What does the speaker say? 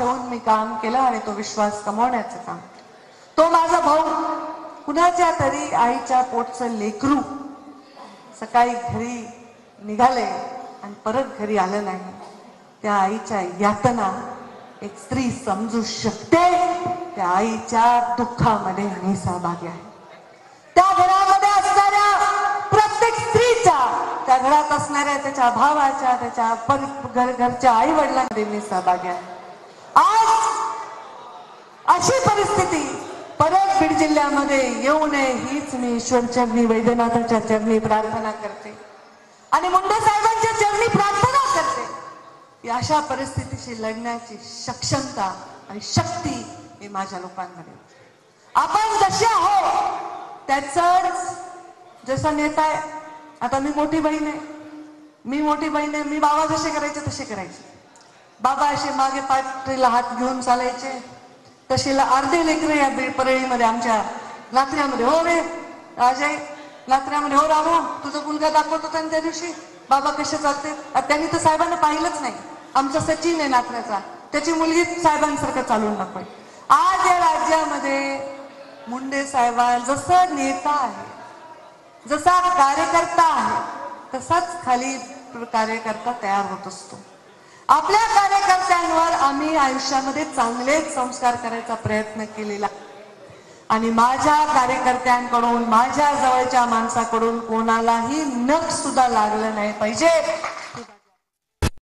ठेवून मी काम केलं आणि तो विश्वास कमवण्याचं काम. तो माझा भाऊ कुणाच्या तरी आईच्या पोटचं लेकरू सकाळी घरी निघाले आणि परत घरी आलं नाही. त्या आईच्या यातना एक स्त्री समजू शकते. त्या आईच्या दुःखामध्ये मी सहभागी आहे. त्या घरामध्ये असणाऱ्या प्रत्येक स्त्रीच्या, त्या घरात असणाऱ्या त्याच्या भावाच्या, त्याच्या घरच्या आई वडिलांमध्ये मी सहभागी आहे. आज अशी परिस्थिती परत बीड जिल्ह्यामध्ये येऊ नये हीच मी ईश्वर चरणी, वैद्यनाथाच्या चरणी प्रार्थना करते आणि मुंडे साहेबांच्या चरणी प्रार्थना करते की अशा परिस्थितीशी लढण्याची सक्षमता आणि शक्ती ही माझ्या लोकांमध्ये. आपण जसे आहोत त्याच जसा नेता आहे. आता मी मोठी बहीण आहे, मी बाबा जसे करायचे तसे करायचे. बाबा असे मागे पाठीला हात घेऊन चालायचे, तशीला अर्धे लेकरं या परळीमध्ये आमच्या नात्र्यामध्ये. हो रे राजे, नात्र्यामध्ये हो रामू, तुझा मुलगा दाखवत होता त्या दिवशी बाबा कसे चालते. त्यांनी तर साहेबांना पाहिलंच नाही. आमचा सचिन आहे नात्र्याचा, त्याची मुलगी साहेबांसारखं चालून दाखवाय. आज या राज्यामध्ये मुंडे साहेब जसा नेता आहे, जसा कार्यकर्ता आहे, तसाच खाली कार्यकर्ता तयार होत असतो. आपल्या कार्यकर्त्यांवर आम्ही आयुष्यामध्ये चांगलेच संस्कार करायचा प्रयत्न केलेला आणि माझ्या कार्यकर्त्यांकडून, माझ्या जवळच्या माणसाकडून कोणालाही नख सुद्धा लागलं नाही पाहिजे